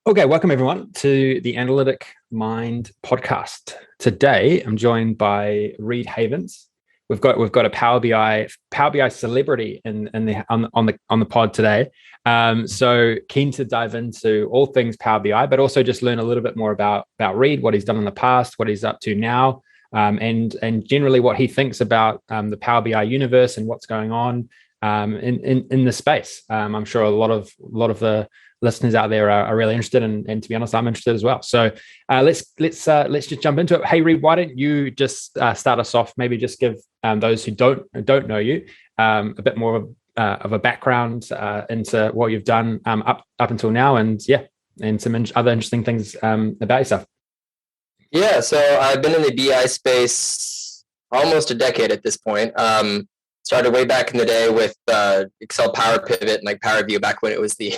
Okay, welcome everyone to the Analytic Mind podcast. Today, I'm joined by Reid Havens. We've got a Power BI celebrity in the on the pod today. So keen to dive into all things Power BI, but also just learn a little bit more about Reid, what he's done in the past, what he's up to now, and generally what he thinks about the Power BI universe and what's going on in the space. I'm sure a lot of the listeners out there are really interested, and to be honest, I'm interested as well. So let's just jump into it. Hey, Reid, why don't you just start us off? Maybe just give those who don't know you a bit more of a background into what you've done up until now, and some other interesting things about yourself. Yeah, so I've been in the BI space almost a decade at this point. Started way back in the day with Excel Power Pivot and like Power View back when it was the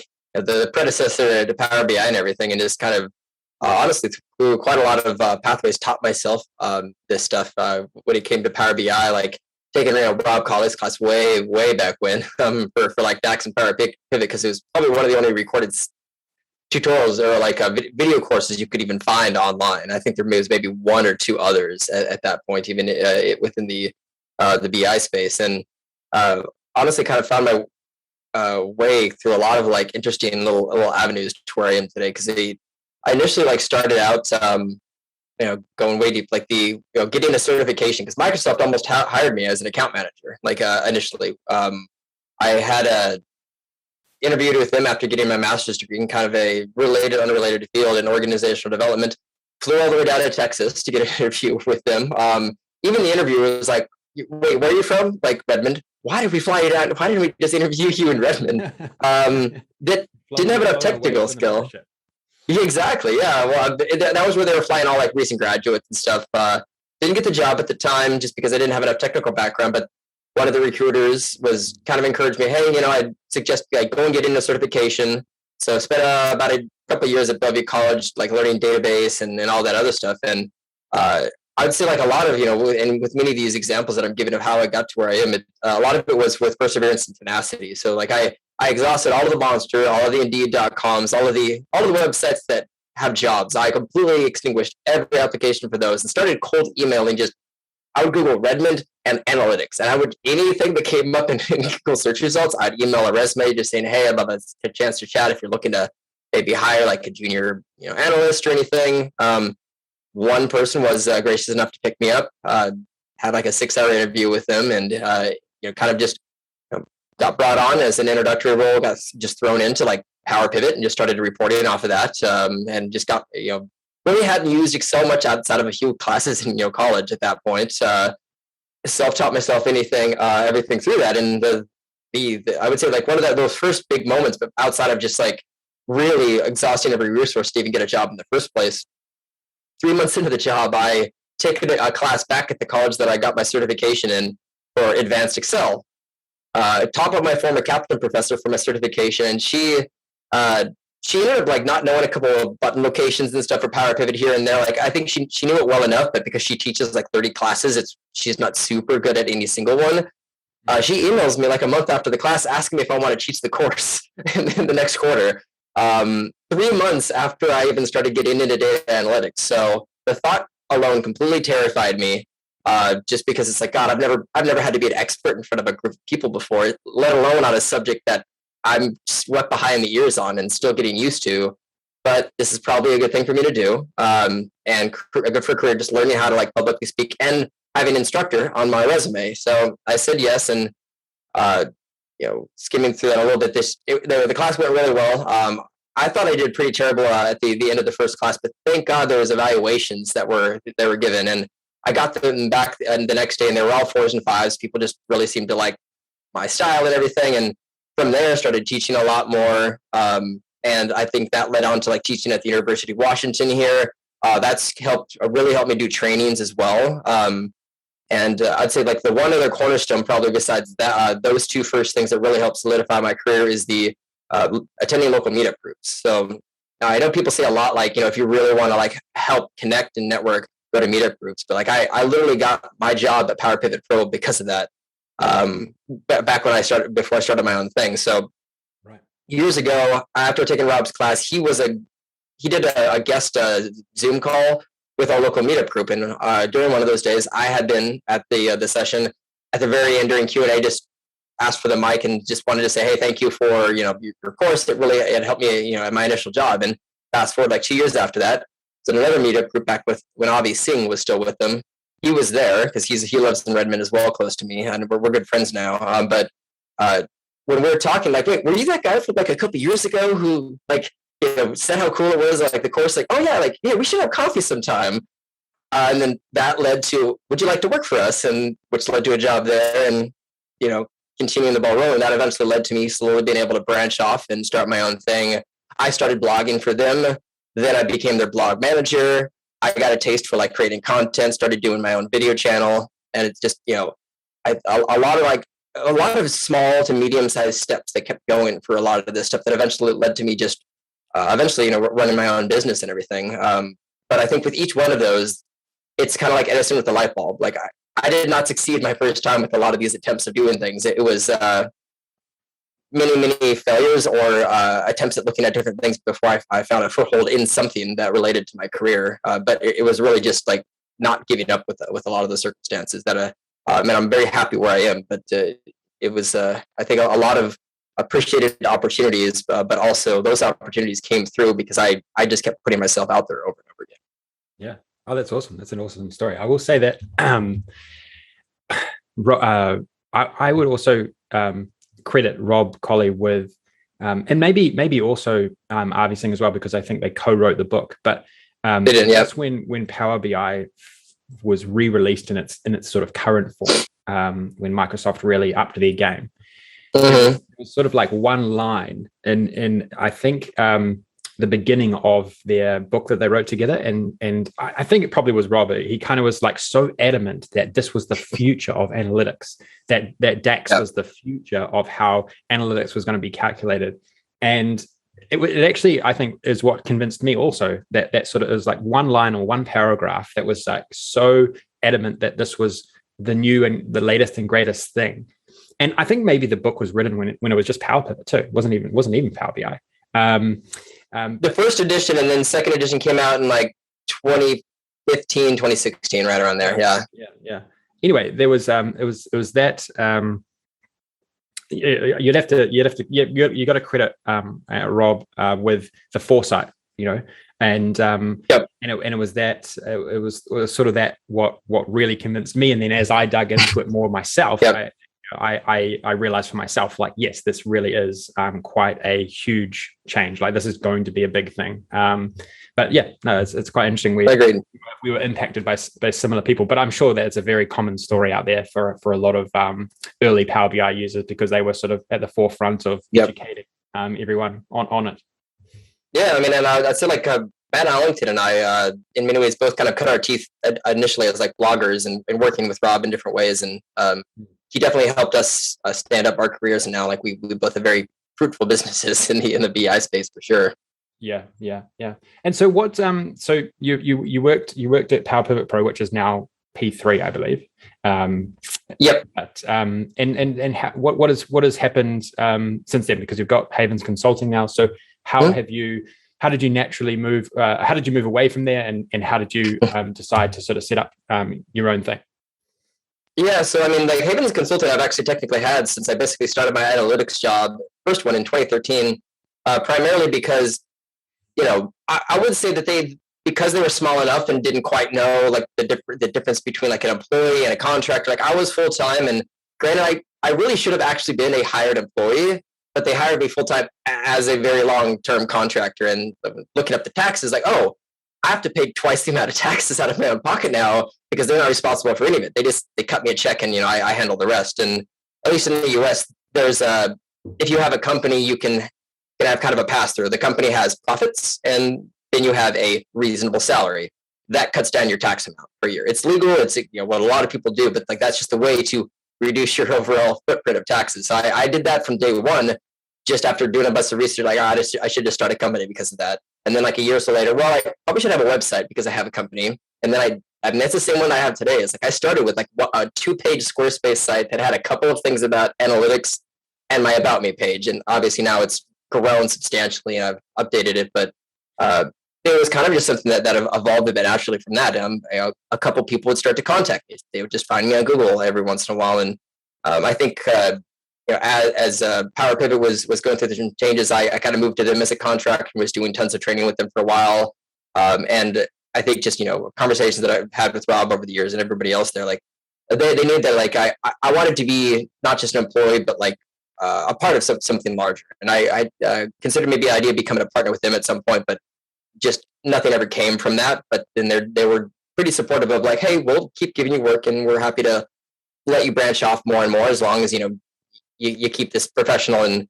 predecessor to Power BI and everything, and just kind of honestly through quite a lot of pathways taught myself this stuff when it came to Power BI, like taking Rob Colley's class way back when for like DAX and Power Pivot, because it was probably one of the only recorded tutorials or like video courses you could even find online. I think there was maybe one or two others at that point, even within the BI space, and honestly kind of found my way through a lot of like interesting little avenues to where I am today. Because I initially like started out, going way deep, like getting a certification, because Microsoft almost hired me as an account manager. Like initially, I had a interviewed with them after getting my master's degree in kind of a unrelated field in organizational development. Flew all the way down to Texas to get an interview with them. Even the interviewer was like, "Wait, where are you from?" Like, Redmond. Why did we fly you down? Why didn't we just interview you in Redmond? That didn't have enough technical skill. Yeah, exactly. Yeah. Well, that was where they were flying all like recent graduates and stuff. Didn't get the job at the time just because I didn't have enough technical background. But one of the recruiters was kind of encouraged me, hey, I'd suggest like go and get into certification. So I spent about a couple of years at W College, like learning database and all that other stuff. And I'd say like a lot of, and with many of these examples that I'm giving of how I got to where I am, a lot of it was with perseverance and tenacity. So like I exhausted all of the Monster, all of the Indeed.coms, all of the websites that have jobs. I completely extinguished every application for those and started cold emailing. I would Google Redmond and analytics, and I would anything that came up in Google search results, I'd email a resume just saying, hey, I'd love a chance to chat if you're looking to maybe hire like a junior analyst or anything. One person was gracious enough to pick me up, had like a 6-hour interview with them, and kind of just got brought on as an introductory role, got just thrown into like Power Pivot and just started reporting off of that, and just got really hadn't used Excel much outside of a few classes in college at that point. Self-taught myself everything through that, and I would say like one of those first big moments, but outside of just like really exhausting every resource to even get a job in the first place. 3 months into the job, I take a class back at the college that I got my certification in for advanced Excel. Talk with my former captain professor for my certification, and she ended up like not knowing a couple of button locations and stuff for Power Pivot here and there. Like I think she knew it well enough, but because she teaches like 30 classes, she's not super good at any single one. She emails me like a month after the class asking me if I want to teach the course in the next quarter. 3 months after I even started getting into data analytics. So the thought alone completely terrified me. Just because it's like, God, I've never had to be an expert in front of a group of people before, let alone on a subject that I'm swept behind the ears on and still getting used to. But this is probably a good thing for me to do, and good for a career, just learning how to like publicly speak and having an instructor on my resume. So I said yes, and skimming through that a little bit, the class went really well. I thought I did pretty terrible at the end of the first class, but thank God there was evaluations that were given, and I got them back the next day, and they were all 4s and 5s. People just really seemed to like my style and everything, and from there I started teaching a lot more. And I think that led on to like teaching at the University of Washington here. That's really helped me do trainings as well. And I'd say like the one other cornerstone, probably besides that, those two first things that really helped solidify my career is the attending local meetup groups. So I know people say a lot, like, if you really want to like help connect and network, go to meetup groups. But like I literally got my job at Power Pivot Pro because of that. Back when before I started my own thing. So right. Years ago, after taking Rob's class, he was a he did a guest Zoom call with our local meetup group, and during one of those days, I had been at the session at the very end during Q&A, just asked for the mic and just wanted to say, hey, thank you for your course. It helped me at my initial job. And fast forward like 2 years after that, so another meetup group back with when Avi Singh was still with them. He was there because he lives in Redmond as well, close to me, and we're good friends now. But when we were talking, like, wait, were you that guy from like a couple years ago who like said how cool it was, like the course, like, oh yeah, like yeah, we should have coffee sometime. And then that led to, would you like to work for us? And which led to a job there, and continuing the ball rolling. That eventually led to me slowly being able to branch off and start my own thing. I started blogging for them. Then I became their blog manager. I got a taste for like creating content, started doing my own video channel. And it's just, a lot of small to medium sized steps that kept going for a lot of this stuff that eventually led to me just running my own business and everything. But I think with each one of those, it's kind of like Edison with the light bulb. Like I did not succeed my first time with a lot of these attempts of doing things. It was many failures or attempts at looking at different things before I found a foothold in something that related to my career. But it was really just like not giving up with a lot of the circumstances that I'm very happy where I am. But it was I think a lot of appreciated opportunities, but also those opportunities came through because I just kept putting myself out there over and over again. Yeah. Oh, that's awesome. That's an awesome story. I will say that I would also credit Rob Colley with, and maybe also Avi Singh as well, because I think they co-wrote the book. But that's when Power BI was re-released in its sort of current form, when Microsoft really upped their game. It was sort of like one line in I think the beginning of their book that they wrote together, and I think it probably was Robert. He kind of was like so adamant that this was the future of analytics, that DAX was the future of how analytics was going to be calculated, and it actually, I think, is what convinced me also that sort of is like one line or one paragraph that was like so adamant that this was the new and the latest and greatest thing. And I think maybe the book was written when it was just Power Pivot too. It wasn't even Power BI. The first edition and then second edition came out in like 2015, 2016, right around there. Yeah. Anyway, there was it was that you got to credit Rob with the foresight, and it was that it was sort of that what really convinced me. And then as I dug into it more myself, I realized for myself, like, yes, this really is quite a huge change. Like, this is going to be a big thing. But yeah, no, it's quite interesting. We were impacted by similar people, but I'm sure that it's a very common story out there for a lot of early Power BI users, because they were sort of at the forefront of educating everyone on it. Yeah, I mean, and I'd say like Matt Allington and I, in many ways, both kind of cut our teeth initially as like bloggers and working with Rob in different ways, and he definitely helped us stand up our careers, and now like we both have very fruitful businesses in the BI space for sure. Yeah. And so what? So you worked at Power Pivot Pro, which is now P3, I believe. Yep. But and what has happened since then? Because you've got Havens Consulting now. So how did you naturally move? How did you move away from there, and how did you decide to sort of set up your own thing? Yeah, so I mean, like Havens Consulting, I've actually technically had since I basically started my analytics job, first one in 2013, primarily because, I would say that because they were small enough and didn't quite know like the difference between like an employee and a contractor. Like, I was full time, and granted, I really should have actually been a hired employee, but they hired me full time as a very long term contractor. And looking up the taxes, like, oh, I have to pay twice the amount of taxes out of my own pocket now because they're not responsible for any of it. They cut me a check, and I handle the rest. And at least in the US, there's if you have a company, you can have kind of a pass through. The company has profits, and then you have a reasonable salary that cuts down your tax amount per year. It's legal. It's what a lot of people do, but like that's just a way to reduce your overall footprint of taxes. So I did that from day one, just after doing a bunch of research. Like, I should just start a company because of that. And then like a year or so later, well, I probably should have a website because I have a company. And then I mean, that's the same one I have today. It's like I started with like a 2-page Squarespace site that had a couple of things about analytics and my About Me page. And obviously now it's grown substantially, and I've updated it. But it was kind of just something that evolved a bit naturally from that. A couple people would start to contact me. They would just find me on Google every once in a while. And I think, as Power Pivot was going through the changes, I kind of moved to them as a contractor and was doing tons of training with them for a while. And I think just, conversations that I've had with Rob over the years and everybody else there, like they knew that like I wanted to be not just an employee, but like a part of something larger. And I considered maybe the idea of becoming a partner with them at some point, but just nothing ever came from that. But then they were pretty supportive of like, hey, we'll keep giving you work and we're happy to let you branch off more and more as long as, you keep this professional and,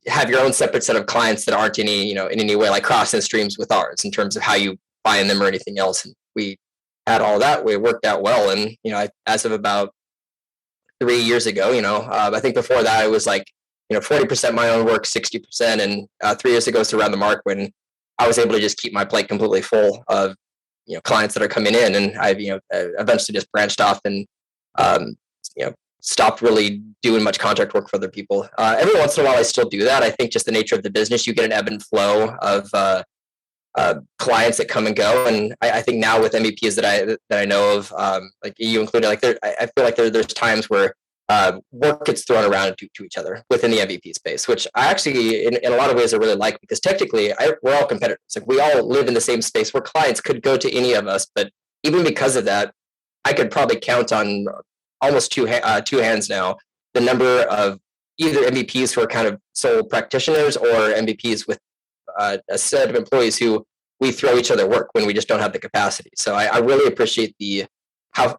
have your own separate set of clients that aren't in any way like crossing streams with ours in terms of how you buy in them or anything else. And we had all that. We worked out well. And, as of about 3 years ago, I think before that it was like, 40% my own work, 60%. And 3 years ago, so around the mark when I was able to just keep my plate completely full of, clients that are coming in. And I've, eventually just branched off and, stopped really doing much contract work for other people. Every once in a while, I still do that. I think just the nature of the business, you get an ebb and flow of clients that come and go. And I think now with MVPs that I know of, like you included, like I feel like there's times where work gets thrown around to each other within the MVP space, which I actually, in a lot of ways, I really like because technically we're all competitors. Like we all live in the same space where clients could go to any of us, but even because of that, I could probably count on almost two hands now the number of either MVPs who are kind of sole practitioners or MVPs with a set of employees who we throw each other work when we just don't have the capacity. So I really appreciate how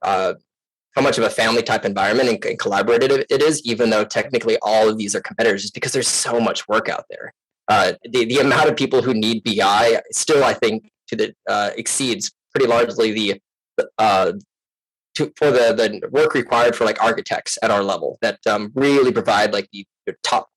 much of a family type environment and collaborative it is, even though technically all of these are competitors, just because there's so much work out there. The amount of people who need BI still, I think, exceeds pretty largely for the work required for like architects at our level that really provide like the top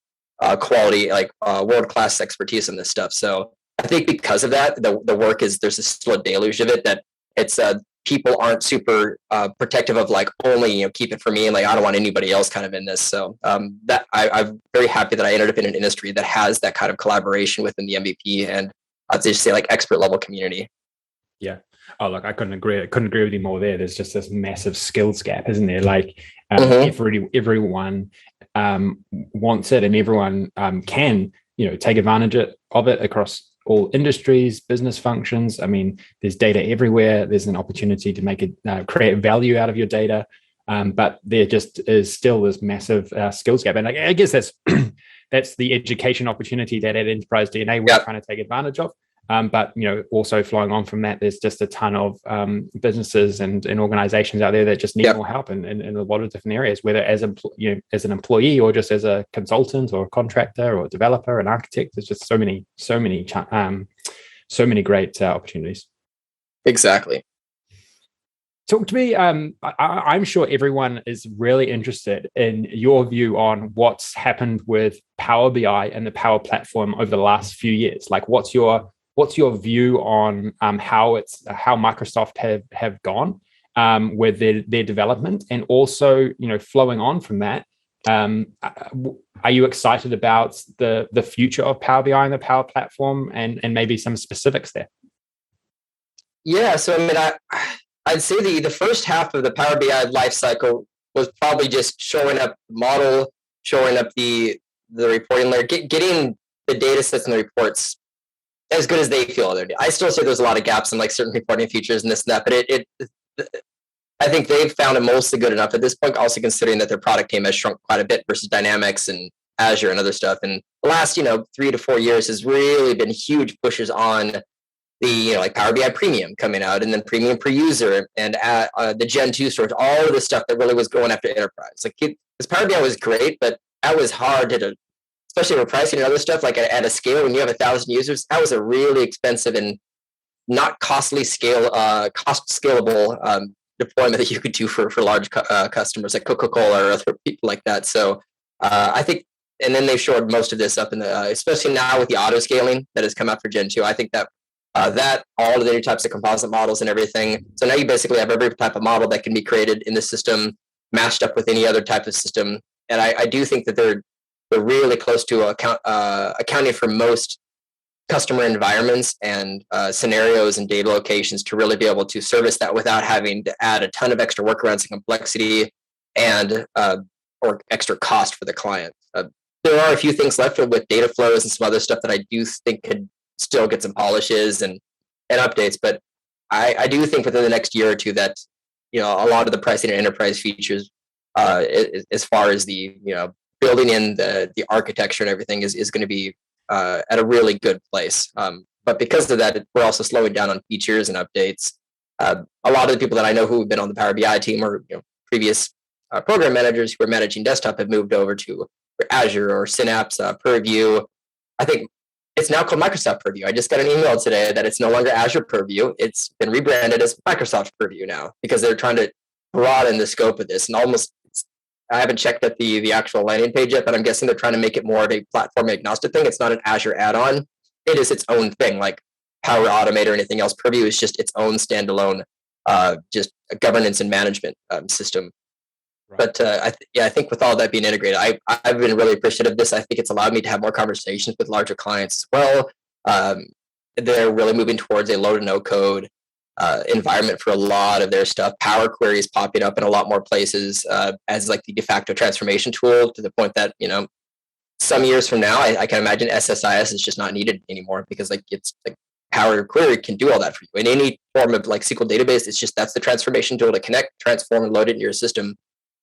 quality, like world-class expertise in this stuff. So I think because of that, the work there's still a deluge of it that it's people aren't super protective of like only, keep it for me and like, I don't want anybody else kind of in this. So that I'm very happy that I ended up in an industry that has that kind of collaboration within the MVP and I'd just say like expert level community. Yeah. Oh, look, I couldn't agree with you more there. There's just this massive skills gap, isn't there? Like everyone wants it and everyone can, take advantage of it across all industries, business functions. I mean, there's data everywhere. There's an opportunity to create value out of your data. But there just is still this massive skills gap. And I guess that's that's the education opportunity that at Enterprise DNA we're trying to take advantage of. But also flowing on from that, there's just a ton of businesses and organizations out there that just need more help in a lot of different areas, whether as an employee or just as a consultant or a contractor or a developer, an architect. There's just so many great opportunities. Exactly. Talk to me. I'm sure everyone is really interested in your view on what's happened with Power BI and the Power Platform over the last few years. Like, what's your view on how Microsoft have gone with their development, and also flowing on from that, are you excited about the future of Power BI and the Power Platform, and maybe some specifics there? Yeah, so I mean, I'd say the first half of the Power BI lifecycle was probably just showing up the model, showing up the reporting layer, getting the data sets and the reports as good as they feel they're doing. I still say there's a lot of gaps in like certain reporting features and this and that, but I think they've found it mostly good enough at this point, also considering that their product team has shrunk quite a bit versus Dynamics and Azure and other stuff. And the last, 3 to 4 years has really been huge pushes on the, like Power BI Premium coming out, and then Premium per user and the Gen 2 storage, all of the stuff that really was going after enterprise. Like this Power BI was great, but that was hard to, especially for pricing and other stuff, like at a scale when you have 1,000 users, that was a really expensive and not costly cost scalable deployment that you could do for large customers like Coca-Cola or other people like that. So I think, and then they showed most of this up in the, especially now with the auto scaling that has come out for Gen 2. I think that all of the new types of composite models and everything. So now you basically have every type of model that can be created in the system mashed up with any other type of system. And I do think that they're really close to accounting for most customer environments and scenarios and data locations to really be able to service that without having to add a ton of extra workarounds and complexity and or extra cost for the client. There are a few things left with data flows and some other stuff that I do think could still get some polishes and updates, but I do think within the next year or two that a lot of the pricing and enterprise features, as far as the building in the architecture and everything, is going to be at a really good place. But because of that, we're also slowing down on features and updates. A lot of the people that I know who have been on the Power BI team or previous program managers who are managing desktop have moved over to Azure or Synapse Purview. I think it's now called Microsoft Purview. I just got an email today that it's no longer Azure Purview. It's been rebranded as Microsoft Purview now because they're trying to broaden the scope of this. And I haven't checked at the actual landing page yet, but I'm guessing they're trying to make it more of a platform agnostic thing. It's not an Azure add-on. It is its own thing, like Power Automate or anything else. Purview is just its own standalone, just a governance and management system. But I think with all that being integrated, I've been really appreciative of this. I think it's allowed me to have more conversations with larger clients as well. They're really moving towards a low to no code environment for a lot of their stuff. Power Query is popping up in a lot more places as like the de facto transformation tool, to the point that some years from now, I can imagine SSIS is just not needed anymore, because it's like Power Query can do all that for you in any form of like SQL database. It's just that's the transformation tool to connect, transform, and load it into your system.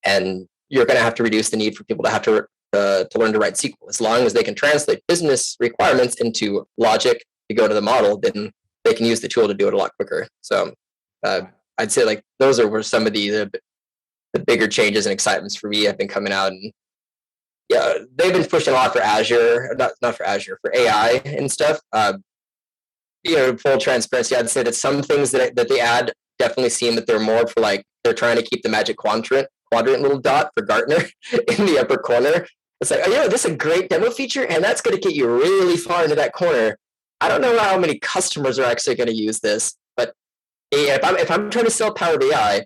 And you're going to have to reduce the need for people to have to learn to write SQL. As long as they can translate business requirements into logic to go to the model, then they can use the tool to do it a lot quicker. So I'd say like those were some of the bigger changes and excitements for me have been coming out. And yeah, they've been pushing a lot for Azure, not for Azure, for AI and stuff. Full transparency, I'd say that some things that they add definitely seem that they're more for like, they're trying to keep the magic quadrant little dot for Gartner in the upper corner. It's like, this is a great demo feature, and that's going to get you really far into that corner. I don't know how many customers are actually going to use this, but if I'm trying to sell Power BI,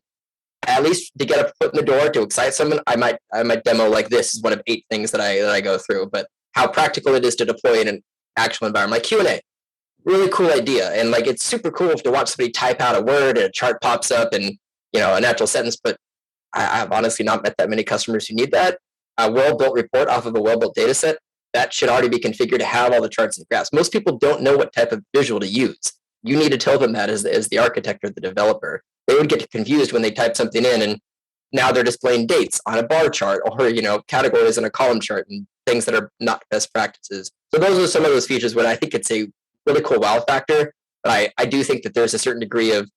at least to get a foot in the door to excite someone, I might demo like this is one of 8 things that I go through. But how practical it is to deploy in an actual environment, like Q&A, really cool idea, and like it's super cool to watch somebody type out a word and a chart pops up and a natural sentence. But I've honestly not met that many customers who need that. A well-built report off of a well-built data set, that should already be configured to have all the charts and graphs. Most people don't know what type of visual to use. You need to tell them that as the architect or the developer. They would get confused when they type something in and now they're displaying dates on a bar chart or categories on a column chart and things that are not best practices. So those are some of those features where I think it's a really cool wow factor. But I do think that there's a certain degree of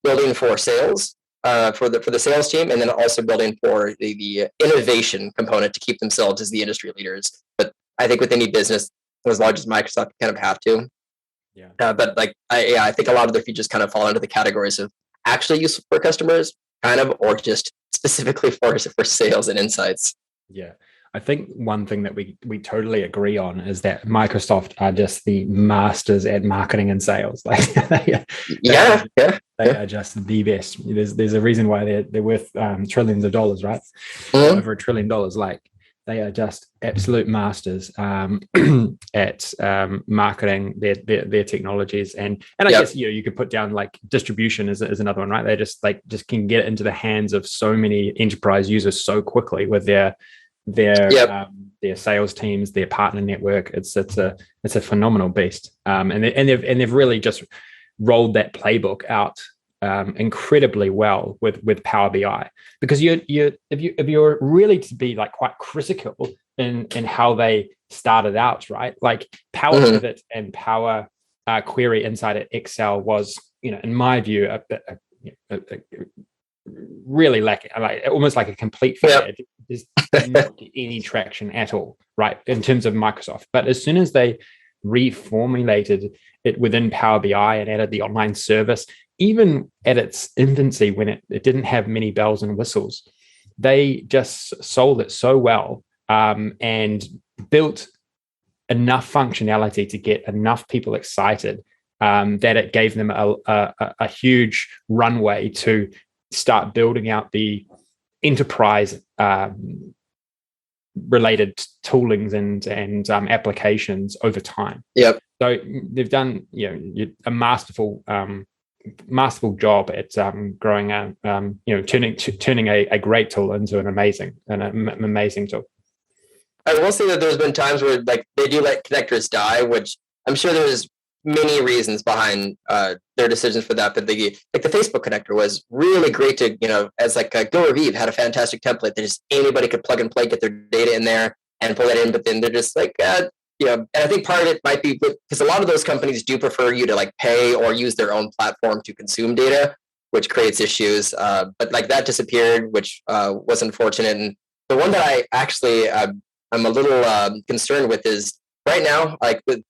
building for sales, for the sales team, and then also building for the innovation component to keep themselves as the industry leaders. But I think with any business as large as Microsoft, you kind of have to. Yeah. But like I think a lot of their features kind of fall into the categories of actually useful for customers, kind of, or just specifically for sales and insights. Yeah. I think one thing that we totally agree on is that Microsoft are just the masters at marketing and sales. Like they are just the best. There's a reason why they're worth trillions of dollars, right? Mm-hmm. Over $1 trillion. Like they are just absolute masters at marketing their technologies. And I guess you could put down like distribution is another one, right? They just can get into the hands of so many enterprise users so quickly with their sales teams, their partner network. It's a phenomenal beast, and they've really just rolled that playbook out incredibly well with Power BI, because if you're really to be like quite critical in how they started out, right? Like Power Pivot and Power Query inside of Excel was, in my view, really lacking, like almost like a complete failure. There's not any traction at all, right, in terms of Microsoft. But as soon as they reformulated it within Power BI and added the online service, even at its infancy when it didn't have many bells and whistles, they just sold it so well and built enough functionality to get enough people excited that it gave them a huge runway to start building out the enterprise related toolings and applications over time. Yep. So they've done, a masterful job at growing turning a great tool into an amazing tool. I will say that there's been times where like they do let connectors die, which I'm sure there's many reasons behind their decisions for that. But the Facebook connector was really great to, as like Go Revive had a fantastic template that just anybody could plug and play, get their data in there and pull that in. But then they're just like, and I think part of it might be because a lot of those companies do prefer you to like pay or use their own platform to consume data, which creates issues. But like that disappeared, which was unfortunate. And the one that I actually I'm a little concerned with is right now, like with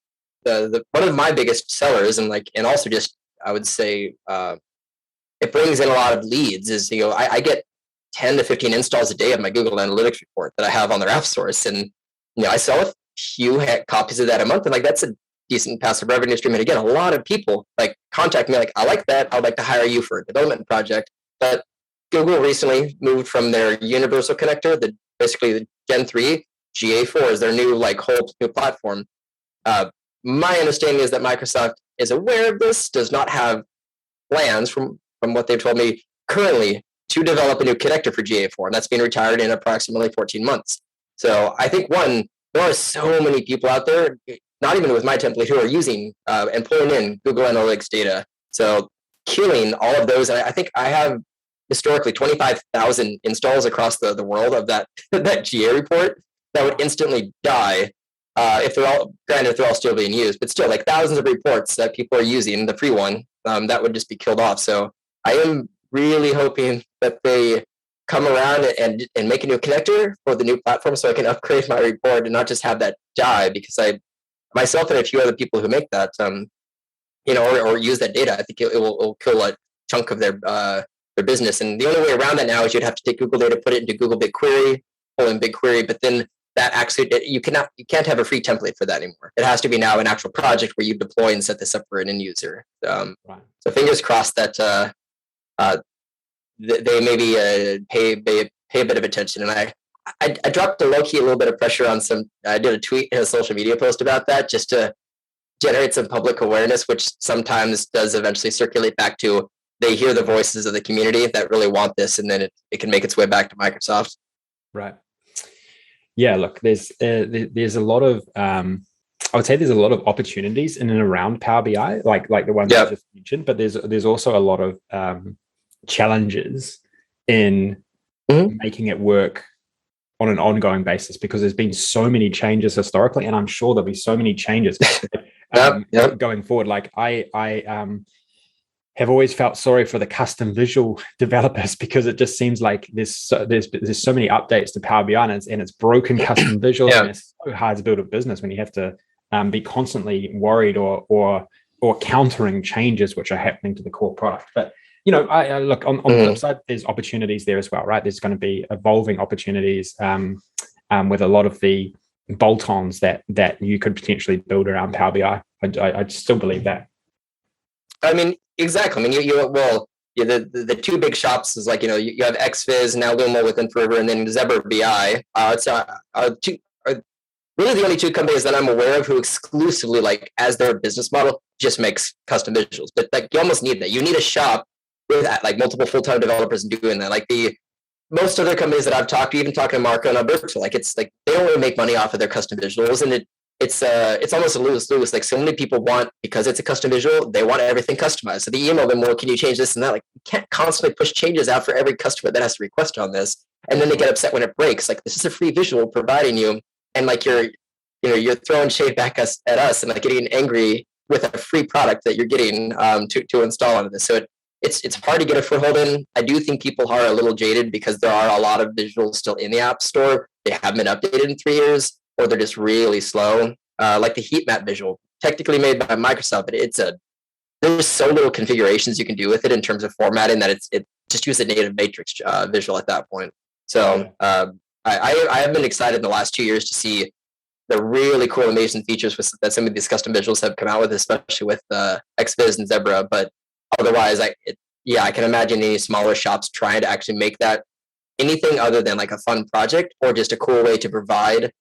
the one of my biggest sellers, and also just I would say it brings in a lot of leads. Is I get 10 to 15 installs a day of my Google Analytics report that I have on their app source, and I sell a few copies of that a month, and like that's a decent passive revenue stream. And again, a lot of people like contact me like, I like that, I'd like to hire you for a development project. But Google recently moved from their universal connector, basically the Gen 3, GA4 is their new whole new platform. My understanding is that Microsoft is aware of this, does not have plans from what they've told me currently to develop a new connector for GA4, and that's being retired in approximately 14 months. So I think there are so many people out there, not even with my template, who are using and pulling in Google Analytics data. So killing all of those, and I think I have historically 25,000 installs across the world of that GA report that would instantly die if they're all still being used, but still like thousands of reports that people are using, the free one, that would just be killed off. So I am really hoping that they come around and make a new connector for the new platform so I can upgrade my report and not just have that die, because myself and a few other people who make that, or use that data, I think it will kill a chunk of their business. And the only way around that now is you'd have to take Google data, put it into Google BigQuery, pull in BigQuery, but then that actually, you can't have a free template for that anymore. It has to be now an actual project where you deploy and set this up for an end user. Right. So fingers crossed that they maybe pay a bit of attention. And I dropped a little bit of pressure on I did a tweet and a social media post about that just to generate some public awareness, which sometimes does eventually circulate back to, they hear the voices of the community that really want this, and then it can make its way back to Microsoft. Right. Yeah, look, there's a lot of I would say there's a lot of opportunities in and around Power BI, like the ones I just mentioned, but there's also a lot of challenges in making it work on an ongoing basis, because there's been so many changes historically, and I'm sure there'll be so many changes going forward. Like I have always felt sorry for the custom visual developers, because it just seems like there's so many updates to Power BI, and it's broken custom visuals, and it's so hard to build a business when you have to be constantly worried or countering changes which are happening to the core product. But I look on the flip side, there's opportunities there as well, right? There's going to be evolving opportunities with a lot of the bolt-ons that you could potentially build around Power BI. I still believe that. I mean, exactly. I mean, the two big shops is like, you have XViz, now Luma within Forever, and then Zebra BI. Really the only two companies that I'm aware of who exclusively, like, as their business model, just makes custom visuals. But like, you almost need that. You need a shop with like multiple full-time developers doing that. Like most other companies that I've talked to, even talking to Marco and Alberto, like it's like they don't really make money off of their custom visuals, and it's almost a lose-lose. Like, so many people want, because it's a custom visual, they want everything customized. So they email them, well, can you change this and that? Like, you can't constantly push changes out for every customer that has to request on this, and then they get upset when it breaks. Like, this is a free visual providing you, and like you're throwing shade back at us and like getting angry with a free product that you're getting to install onto this. So it's hard to get a foothold in. I do think people are a little jaded because there are a lot of visuals still in the App Store. They haven't been updated in 3 years, or they're just really slow. Like the heat map visual, technically made by Microsoft, but there's so little configurations you can do with it in terms of formatting that it just use a native matrix visual at that point. So I have been excited in the last 2 years to see the really cool, amazing features that some of these custom visuals have come out with, especially with XViz and Zebra. But otherwise, I can imagine any smaller shops trying to actually make that anything other than like a fun project or just a cool way to provide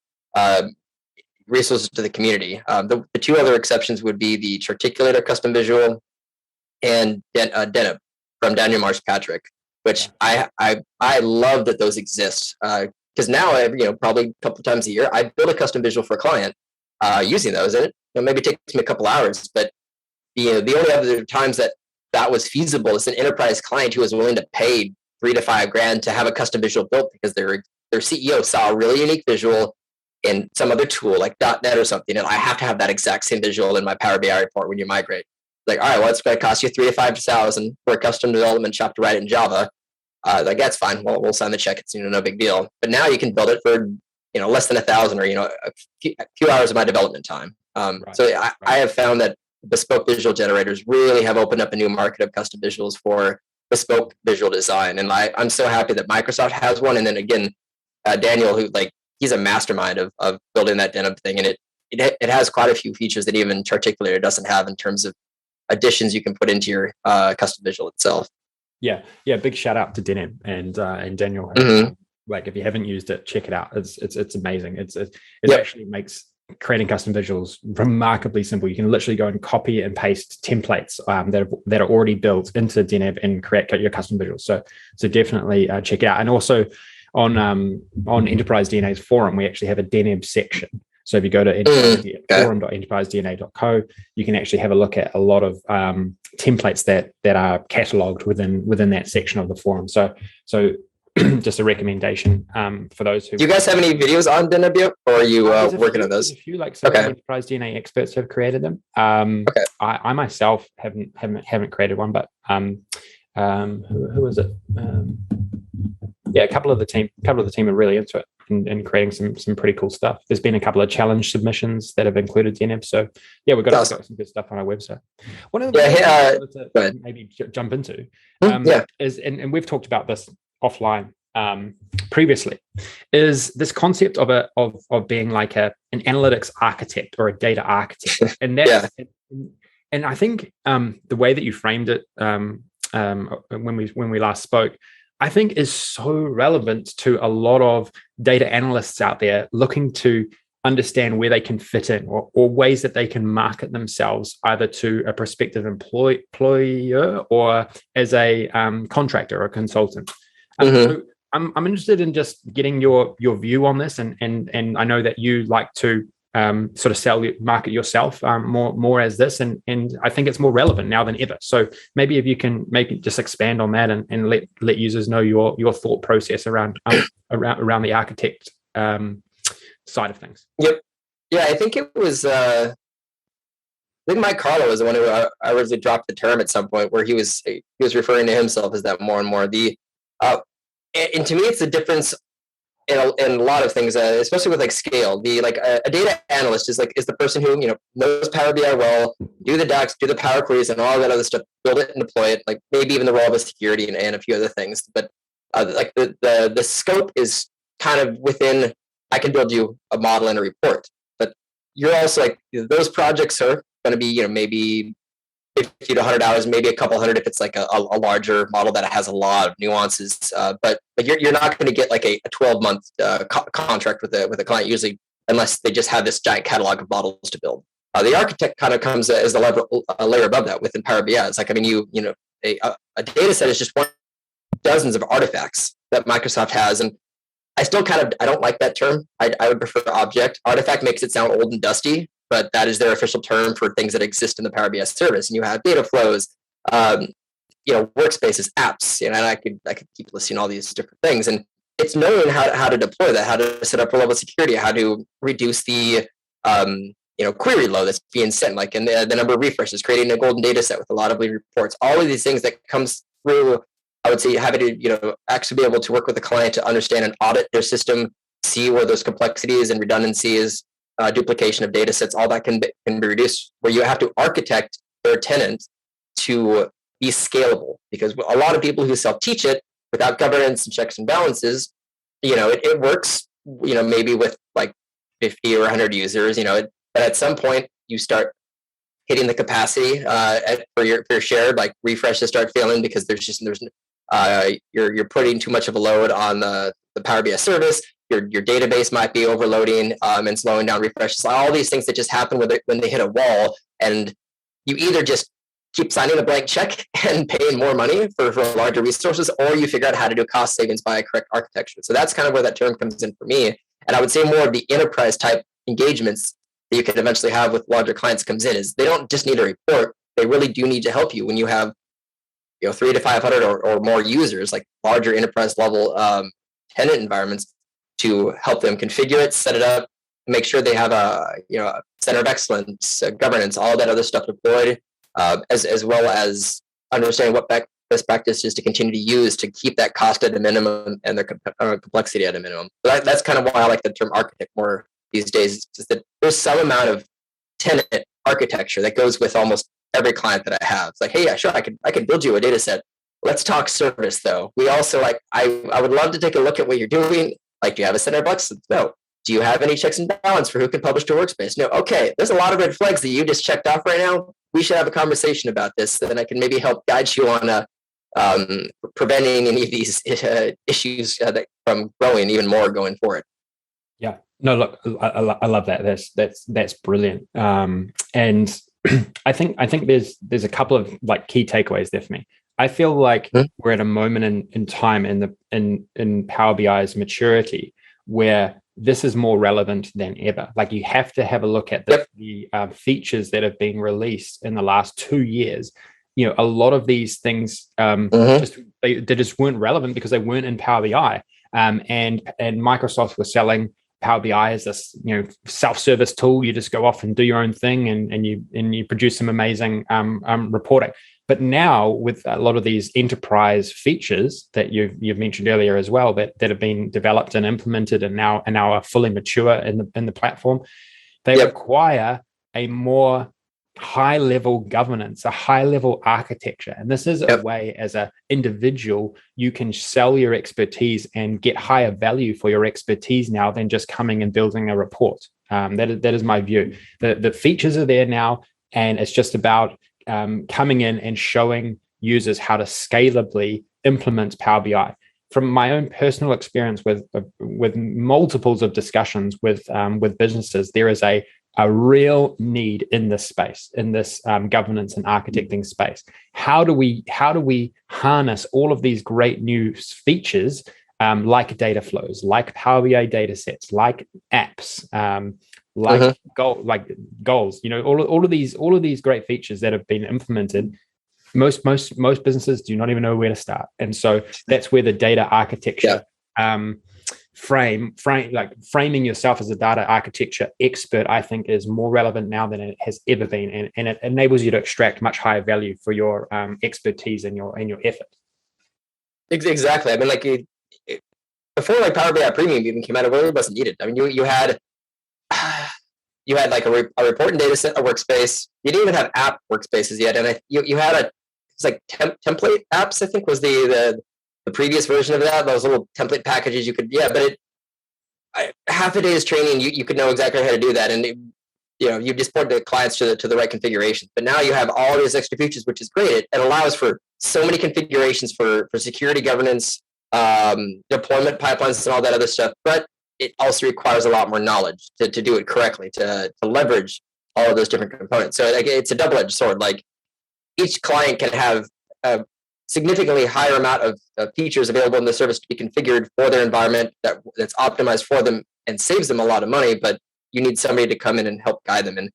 resources to the community. The two other exceptions would be the Charticulator custom visual and Deneb from Daniel Marsh-Patrick, which I love that those exist, because now probably a couple times a year I build a custom visual for a client using those, and it maybe takes me a couple hours, but the only other times that was feasible is an enterprise client who was willing to pay $3,000 to $5,000 to have a custom visual built because their CEO saw a really unique visual in some other tool like .NET or something, and I have to have that exact same visual in my Power BI report when you migrate. Like, all right, well, it's going to cost you $3,000 to $5,000 for a custom development shop to write it in Java. Like, that's fine. We'll sign the check. It's no big deal. But now you can build it for less than $1,000 or a few hours of my development time. So I have found that bespoke visual generators really have opened up a new market of custom visuals for bespoke visual design, and I'm so happy that Microsoft has one. And then again, Daniel, who he's a mastermind of building that Deneb thing, and it has quite a few features that even Charticulator doesn't have in terms of additions you can put into your custom visual itself. Yeah. Big shout out to Deneb and Daniel. Mm-hmm. Like, if you haven't used it, check it out. It's amazing. It Yep. actually makes creating custom visuals remarkably simple. You can literally go and copy and paste templates that are already built into Deneb and create your custom visuals. So definitely check it out. And also on Enterprise DNA's forum, we actually have a Deneb section. So if you go to forum.enterprisedna.co, you can actually have a look at a lot of templates that are cataloged within that section of the forum. So just a recommendation for those who. Do you guys have any videos on Deneb yet, or are you working on those? There's a few, some Enterprise DNA experts have created them. Okay. I myself haven't created one, but who is it? A couple of the team are really into it and creating some pretty cool stuff. There's been a couple of challenge submissions that have included Deneb. So we've got some good stuff on our website. One of the things I wanted to maybe jump into is, and we've talked about this offline previously, is this concept of being like an analytics architect or a data architect. And that's and I think the way that you framed it when we last spoke, I think is so relevant to a lot of data analysts out there looking to understand where they can fit in, or ways that they can market themselves either to a prospective employer or as a contractor or a consultant. So I'm interested in just getting your view on this, and I know that you like to sort of market yourself more as this, and I think it's more relevant now than ever. So maybe if you can just expand on that and let users know your thought process around the architect side of things. Yep. Yeah, I think it was. I think Mike Carlo was the one who originally dropped the term at some point, where he was referring to himself as that more and more. And to me, it's the difference in a lot of things, especially with scale. A data analyst is the person who knows Power BI well, do the DAX, do the Power Queries, and all that other stuff, build it and deploy it. Maybe even the role of security and a few other things. But the scope is kind of within. I can build you a model and a report, but you're also those projects are going to be maybe $50 to $100, maybe a couple hundred if it's a larger model that has a lot of nuances. But you're not going to get a 12-month contract with a client usually, unless they just have this giant catalog of models to build. The architect kind of comes as a layer above that within Power BI. It's a data set is just one of dozens of artifacts that Microsoft has, and I still I don't like that term. I would prefer object. Artifact makes it sound old and dusty, but that is their official term for things that exist in the Power BI service. And you have data flows, workspaces, apps, and I could keep listing all these different things. And it's knowing how to deploy that, how to set up for level security, how to reduce the query load that's being sent, and the number of refreshes, creating a golden data set with a lot of reports. All of these things that comes through, I would say, having to actually be able to work with the client to understand and audit their system, see where those complexities and redundancies, duplication of data sets, all that can be reduced, where you have to architect their tenant to be scalable. Because a lot of people who self-teach it without governance and checks and balances, it works, maybe with 50 or 100 users, but at some point you start hitting the capacity for your shared, refreshes start failing because you're putting too much of a load on the Power BI service. your database might be overloading and slowing down refreshes. All these things that just happen when they hit a wall, and you either just keep signing a blank check and paying more money for larger resources, or you figure out how to do cost savings by a correct architecture. So that's kind of where that term comes in for me. And I would say more of the enterprise type engagements that you can eventually have with larger clients comes in is they don't just need a report. They really do need to help you when you have 3 to 500 or more users, like larger enterprise level tenant environments, to help them configure it, set it up, make sure they have a center of excellence, governance, all that other stuff deployed, as well as understanding what best practices to continue to use to keep that cost at a minimum and their complexity at a minimum. So that's kind of why I like the term architect more these days, is that there's some amount of tenant architecture that goes with almost every client that I have. It's like, hey, yeah, sure, I could build you a data set. Let's talk service though. We also I would love to take a look at what you're doing. Like, do you have a center of excellence? No. Do you have any checks and balance for who can publish to a workspace? No. Okay, there's a lot of red flags that you just checked off right now. We should have a conversation about this, so then I can maybe help guide you on preventing any of these issues from growing even more going forward. Yeah. No, look, I love that. That's brilliant. And I think there's a couple of like key takeaways there for me. I feel like we're at a moment in time in Power BI's maturity where this is more relevant than ever. Like, you have to have a look at the features that have been released in the last 2 years. A lot of these things they just weren't relevant because they weren't in Power BI. And Microsoft was selling Power BI as this self-service tool. You just go off and do your own thing, and you produce some amazing reporting. But now, with a lot of these enterprise features that you've mentioned earlier as well, that have been developed and implemented and now are fully mature in the platform, they require a more high-level governance, a high-level architecture. And this is a way, as an individual, you can sell your expertise and get higher value for your expertise now than just coming and building a report. That is my view. The features are there now, and it's just about coming in and showing users how to scalably implement Power BI. From my own personal experience with multiples of discussions with businesses, there is a real need in this space, in this governance and architecting space. How do we harness all of these great new features, like data flows, like Power BI data sets, like apps, like goals? All of these great features that have been implemented. Most businesses do not even know where to start, and so that's where the data architecture framing yourself as a data architecture expert, I think, is more relevant now than it has ever been, and it enables you to extract much higher value for your expertise and your effort. Exactly. I mean, before Power BI Premium even came out, it really wasn't needed. I mean, you had like a reporting data set, a workspace. You didn't even have app workspaces yet, and you had it's like template apps, I think, was the previous version of that. Those little template packages you could, but half a day's training, you could know exactly how to do that, and you just port the clients to the right configuration. But now you have all these extra features, which is great. It allows for so many configurations for security, governance, deployment pipelines, and all that other stuff. But it also requires a lot more knowledge to do it correctly, to leverage all of those different components. So it's a double-edged sword. Like, each client can have a significantly higher amount of features available in the service to be configured for their environment that's optimized for them and saves them a lot of money, but you need somebody to come in and help guide them. And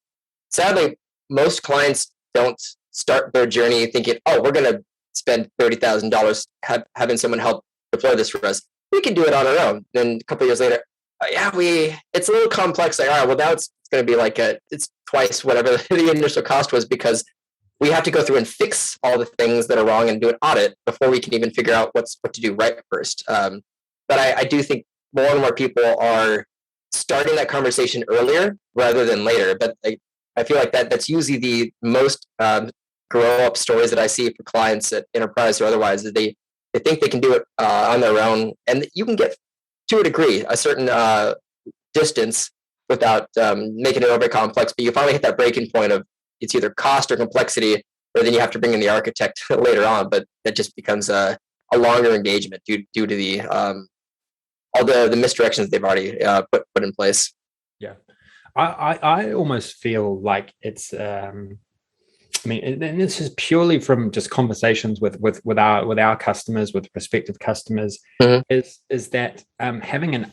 sadly, most clients don't start their journey thinking, oh, we're going to spend $30,000 having someone help deploy this for us. We can do it on our own. Then a couple of years later, it's a little complex. Like, all right, well, now it's going to be it's twice whatever the initial cost was, because we have to go through and fix all the things that are wrong and do an audit before we can even figure out what to do right first. But I do think more and more people are starting that conversation earlier rather than later. But I feel like that's usually the most grow-up stories that I see for clients at enterprise or otherwise, is they think they can do it on their own. And you can get, to a degree, a certain distance without making it over complex. But you finally hit that breaking point of it's either cost or complexity, or then you have to bring in the architect later on. But that just becomes a longer engagement due to the all the misdirections they've already put in place. Yeah, I almost feel like it's. I mean, and this is purely from just conversations with our customers, with prospective customers, Mm-hmm. is that having an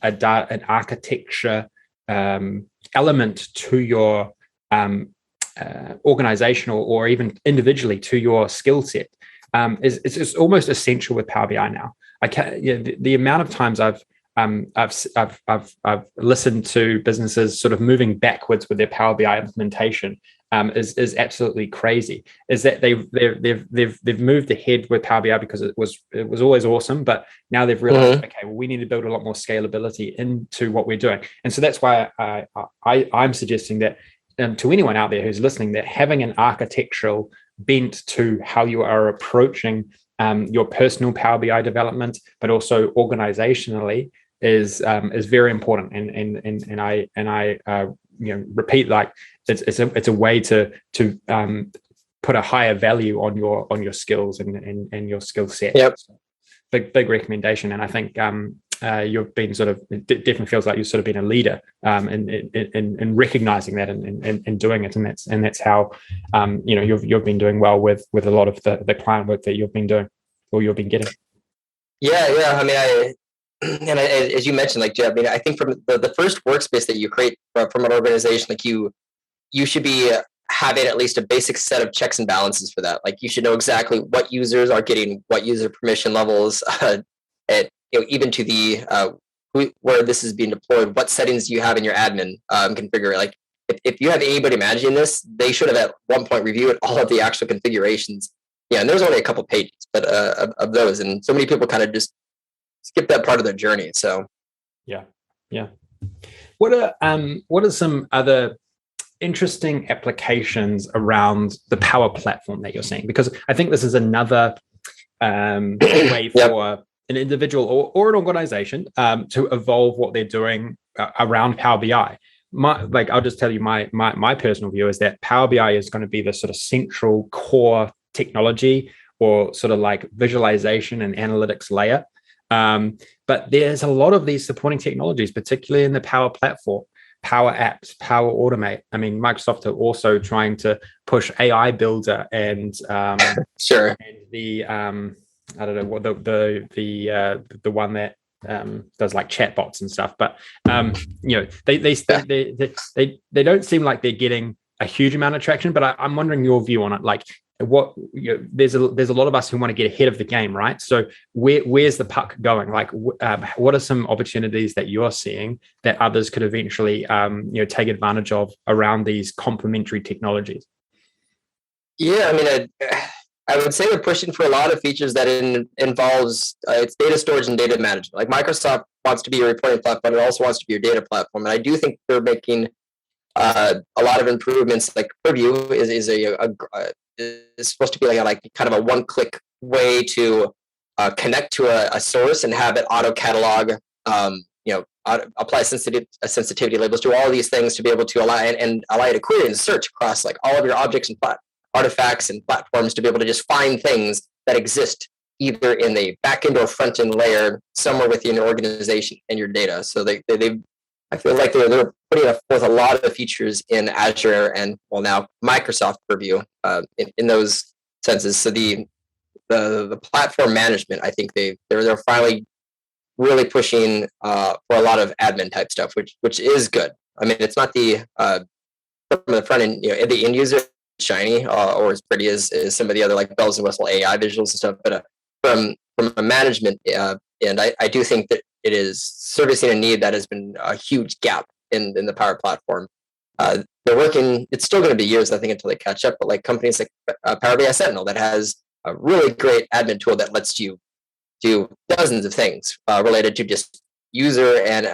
architecture element to your organizational or even individually to your skill set is almost essential with Power BI now. I can't, the amount of times I've listened to businesses sort of moving backwards with their Power BI implementation is absolutely crazy. Is that they've moved ahead with Power BI because it was always awesome, but now they've realized, okay, well, we need to build a lot more scalability into what we're doing, and so that's why I'm suggesting that to anyone out there who's listening, that having an architectural bent to how you are approaching your personal Power BI development, but also organizationally, is very important. And I repeat, like it's a way to put a higher value on your skills and your skill set. Yep. So big recommendation, and I think you've been sort of, it definitely feels like you've sort of been a leader in recognizing that and doing it, and that's how you've been doing well with a lot of the client work that you've been doing or you've been getting. Yeah. I mean, as you mentioned, like, Jeff, I mean, I think from the first workspace that you create from an organization, like you should be having at least a basic set of checks and balances for that. Like, you should know exactly what users are getting what user permission levels, and even to the where this is being deployed, what settings you have in your admin configure. Like, if you have anybody managing this, they should have at one point reviewed all of the actual configurations. Yeah, and there's only a couple pages, but of those, and so many people kind of just skip that part of their journey. So, yeah. What are some other interesting applications around the Power Platform that you're seeing? Because I think this is another way for an individual or an organization to evolve what they're doing around Power BI. I'll just tell you my personal view is that Power BI is going to be the sort of central core technology or sort of like visualization and analytics layer. But there's a lot of these supporting technologies, particularly in the Power Platform, Power Apps, Power Automate. I mean, Microsoft are also trying to push AI Builder and sure, and the I don't know what the one that does like chatbots and stuff. But they don't seem like they're getting a huge amount of traction. But I'm wondering your view on it. Like, there's a lot of us who want to get ahead of the game, right? So where's the puck going? Like, what are some opportunities that you're seeing that others could eventually take advantage of around these complementary technologies? Yeah, I mean, I would say they're pushing for a lot of features that involves it's data storage and data management. Like, Microsoft wants to be a reporting platform, it also wants to be your data platform, and I do think they're making a lot of improvements. Like, Purview is supposed to be like kind of a one-click way to connect to a source and have it auto catalog, apply sensitivity labels, do all of these things to be able to allow you to query and search across like all of your objects and artifacts and platforms to be able to just find things that exist either in the back-end or front-end layer somewhere within your organization and your data. So I feel like they're putting forth a lot of features in Azure and, well, now Microsoft Purview in those senses. So the platform management, I think they're finally really pushing for a lot of admin type stuff, which is good. I mean, it's not the from the front end, the end user shiny or as pretty as some of the other like bells and whistle AI visuals and stuff, but from a management end, I do think that it is servicing a need that has been a huge gap in the Power Platform. They're working, it's still going to be years, I think, until they catch up, but like companies like Power BI Sentinel that has a really great admin tool that lets you do dozens of things related to just user and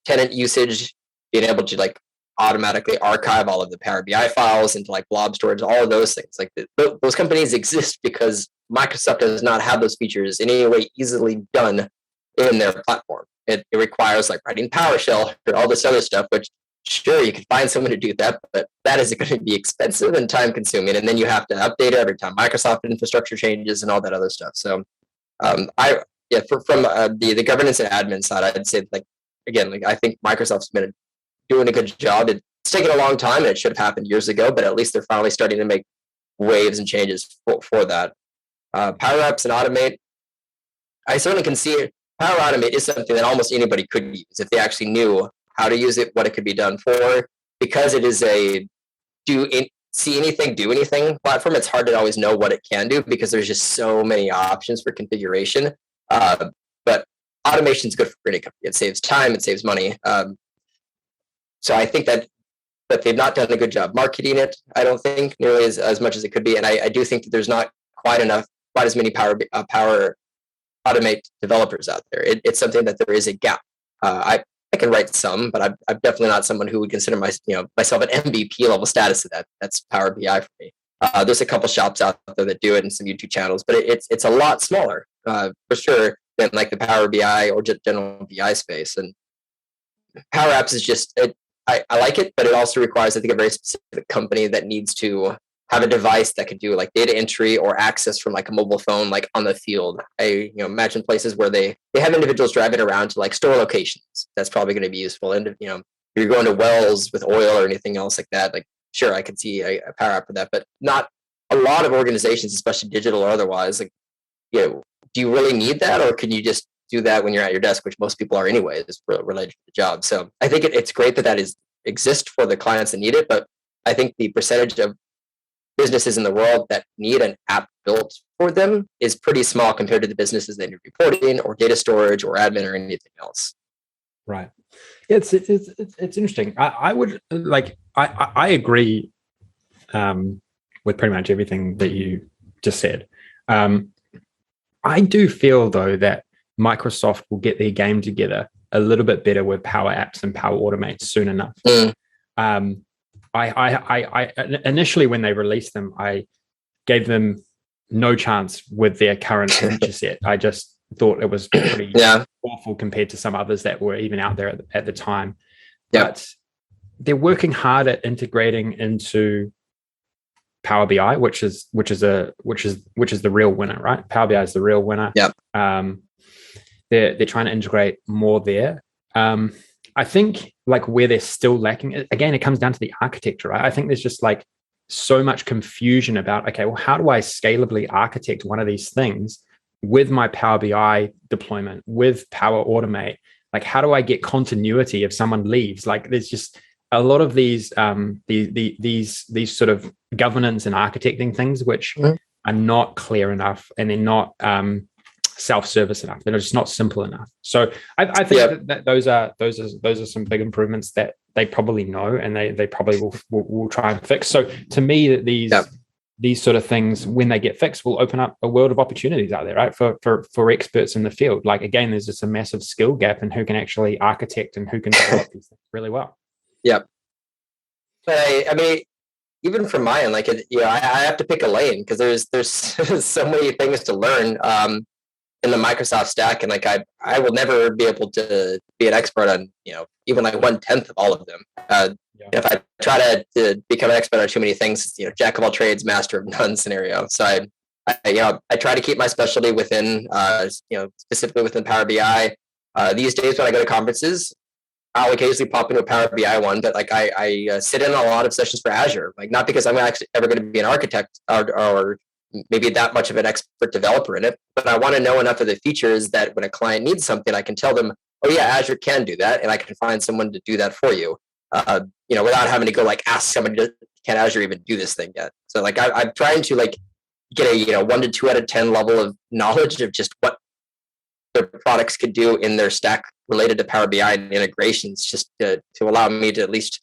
tenant usage, being able to like automatically archive all of the Power BI files into like blob storage, all of those things. Like those companies exist because Microsoft does not have those features in any way easily done in their platform. It requires like writing PowerShell or all this other stuff, which sure, you can find someone to do that, but that is going to be expensive and time consuming. And then you have to update it every time Microsoft infrastructure changes and all that other stuff. So I yeah, from the governance and admin side, I'd say like again, like I think Microsoft's been doing a good job. It's taken a long time, and it should have happened years ago, but at least they're finally starting to make waves and changes for that. Power Apps and Automate, I certainly can see it. Power Automate is something that almost anybody could use if they actually knew how to use it, what it could be done for, because it is a see anything, do anything platform. It's hard to always know what it can do because there's just so many options for configuration. But automation is good for any company. It saves time, it saves money. So I think that they've not done a good job marketing it. I don't think nearly as much as it could be, and I do think that there's not quite as many Power Automate developers out there. It's something that there is a gap. I can write some, but I'm definitely not someone who would consider myself an MVP level status of that. That's Power BI for me. There's a couple shops out there that do it and some YouTube channels, but it's a lot smaller for sure than like the Power BI or just general BI space. And Power Apps is just I like it, but it also requires, I think, a very specific company that needs to have a device that could do like data entry or access from like a mobile phone, like on the field. I imagine places where they have individuals driving around to like store locations. That's probably going to be useful. And if you're going to wells with oil or anything else like that, like sure, I could see a Power App for that, but not a lot of organizations, especially digital or otherwise. Like, do you really need that, or can you just do that when you're at your desk, which most people are anyway, is related to the job. So I think it's great that exists for the clients that need it, but I think the percentage of businesses in the world that need an app built for them is pretty small compared to the businesses that need reporting or data storage or admin or anything else. Right. It's interesting. I would like, I agree with pretty much everything that you just said. I do feel though that Microsoft will get their game together a little bit better with Power Apps and Power Automate soon enough. I initially, when they released them, I gave them no chance with their current feature set. I just thought it was pretty awful compared to some others that were even out there at the time. But they're working hard at integrating into Power BI, which is the real winner, right? Power BI is the real winner. They're trying to integrate more there. I think like where they're still lacking, again, it comes down to the architecture, right? I think there's just like so much confusion about, okay, well, how do I scalably architect one of these things with my Power BI deployment, with Power Automate? Like, how do I get continuity if someone leaves? Like, there's just a lot of these sort of governance and architecting things which are not clear enough, and they're not self-service enough. They're just not simple enough. So I think that those are some big improvements that they probably know, and they probably will try and fix. So to me, these sort of things, when they get fixed, will open up a world of opportunities out there, right? For experts in the field. Like, again, there's just a massive skill gap in who can actually architect and who can develop these things really well. But I mean, even from my end, like, I have to pick a lane because there's so many things to learn in the Microsoft stack, and like I will never be able to be an expert on even like 1/10 of all of them. If I try to become an expert on too many things, jack of all trades, master of none scenario. So I try to keep my specialty within specifically within Power BI. These days when I go to conferences, I'll occasionally pop into a Power BI one, but like I sit in on a lot of sessions for Azure, like not because I'm actually ever going to be an architect or maybe that much of an expert developer in it, but I want to know enough of the features that when a client needs something, I can tell them, oh yeah, Azure can do that, and I can find someone to do that for you, without having to go like ask somebody, can Azure even do this thing yet? So like I'm trying to like get a 1 to 2 out of 10 level of knowledge of just what their products could do in their stack related to Power BI and integrations, just to allow me to at least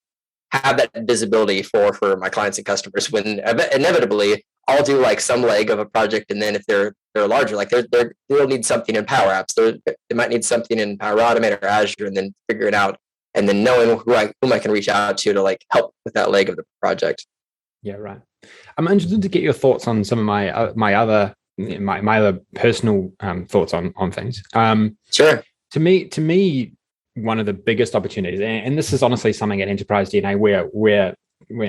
have that visibility for my clients and customers when inevitably I'll do like some leg of a project, and then if they're larger, like they'll need something in Power Apps, they might need something in Power Automate or Azure, and then figure it out, and then knowing whom I can reach out to like help with that leg of the project. Yeah, right. I'm interested to get your thoughts on some of my other personal thoughts on things. Sure. To me, one of the biggest opportunities, and this is honestly something at Enterprise DNA where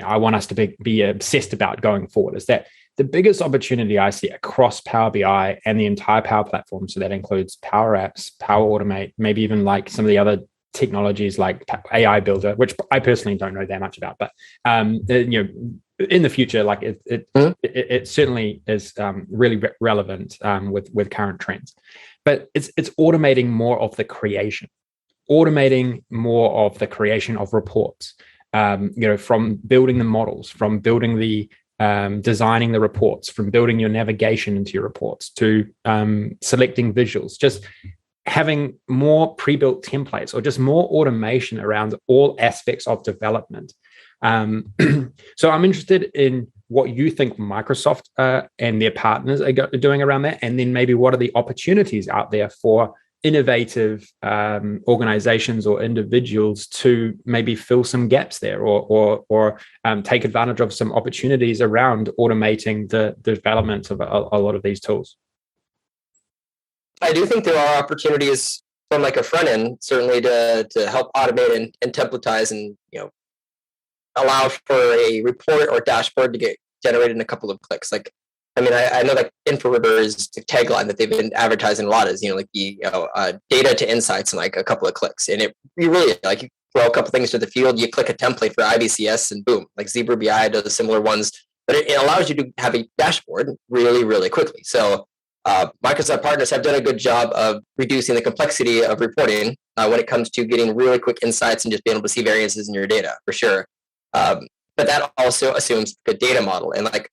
I want us to be obsessed about going forward is that the biggest opportunity I see across Power BI and the entire Power Platform, so that includes Power Apps, Power Automate, maybe even like some of the other technologies like AI Builder, which I personally don't know that much about, but in the future, like it certainly is really relevant with current trends. But it's automating more of the creation, automating more of the creation of reports. From building the models, from building the designing the reports, from building your navigation into your reports to selecting visuals, just having more pre-built templates or just more automation around all aspects of development. So I'm interested in what you think Microsoft and their partners are doing around that, and then maybe what are the opportunities out there for innovative organizations or individuals to maybe fill some gaps there or take advantage of some opportunities around automating the development of a lot of these tools. I do think there are opportunities from like a front end, certainly to help automate and templatize and allow for a report or dashboard to get generated in a couple of clicks. Like, I mean, I know that InfoRiver is the tagline that they've been advertising a lot is, data to insights in like a couple of clicks. And you really like you throw a couple things to the field, you click a template for IBCS and boom, like Zebra BI does similar ones, but it allows you to have a dashboard really, really quickly. So Microsoft partners have done a good job of reducing the complexity of reporting when it comes to getting really quick insights and just being able to see variances in your data for sure. But that also assumes a data model. And like,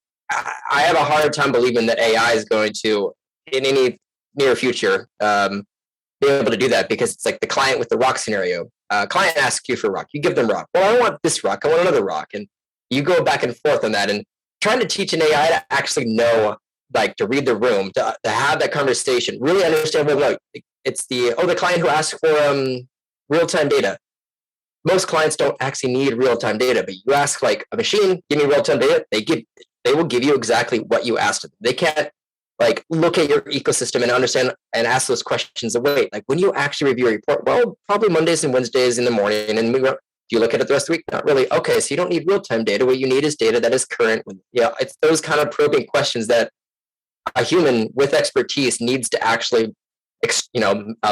I have a hard time believing that AI is going to, in any near future, be able to do that because it's like the client with the rock scenario. Client asks you for rock. You give them rock. Well, I don't want this rock. I want another rock. And you go back and forth on that. And trying to teach an AI to actually know, like to read the room, to have that conversation, really understand what, look, it's the client who asks for real-time data. Most clients don't actually need real-time data, but you ask like a machine, give me real-time data, they will give you exactly what you asked them. They can't like look at your ecosystem and understand and ask those questions of wait, like when you actually review a report, well, probably Mondays and Wednesdays in the morning, and do you look at it the rest of the week? Not really. Okay, so you don't need real-time data. What you need is data that is current. It's those kind of probing questions that a human with expertise needs to actually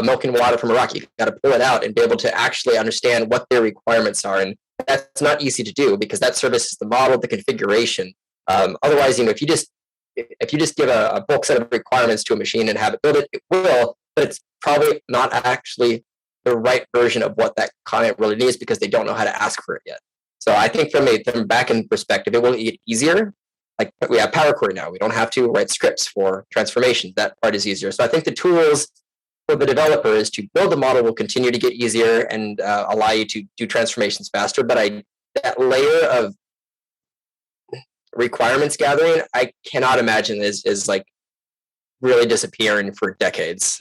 milking water from a rock. You've got to pull it out and be able to actually understand what their requirements are. And that's not easy to do because that services the model, the configuration. Otherwise, if you just give a bulk set of requirements to a machine and have it build it, it will, but it's probably not actually the right version of what that client really needs because they don't know how to ask for it yet. So I think from a back-end perspective, it will get easier. Like we have Power Query now. We don't have to write scripts for transformations. That part is easier. So I think the tools for the developers to build the model will continue to get easier and allow you to do transformations faster. But that layer of requirements gathering, I cannot imagine is like really disappearing for decades.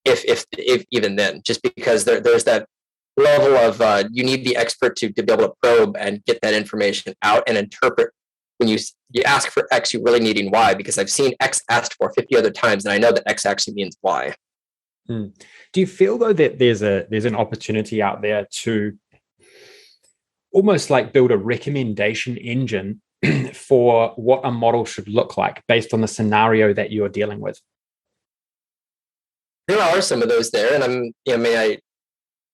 If even then, just because there's that level of you need the expert to be able to probe and get that information out and interpret. When you ask for X, you're really needing Y because I've seen X asked for 50 other times, and I know that X actually means Y. Do you feel though that there's an opportunity out there to almost like build a recommendation engine for what a model should look like based on the scenario that you're dealing with? There are some of those there, and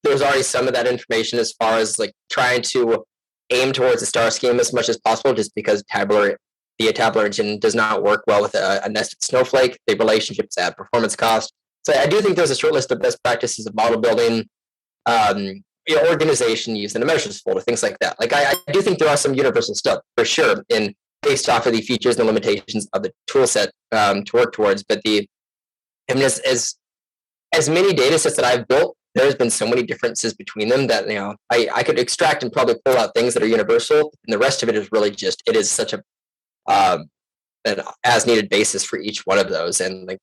there's already some of that information as far as like trying to aim towards a star scheme as much as possible, just because the tabular engine does not work well with a nested snowflake. The relationships add performance cost. So I do think there's a short list of best practices of model building, organization use in a measures folder, things like that. Like I do think there are some universal stuff for sure, in based off of the features and limitations of the tool set to work towards. But as many data sets that I've built, there's been so many differences between them that I could extract and probably pull out things that are universal, and the rest of it is really just it is such an as needed basis for each one of those, and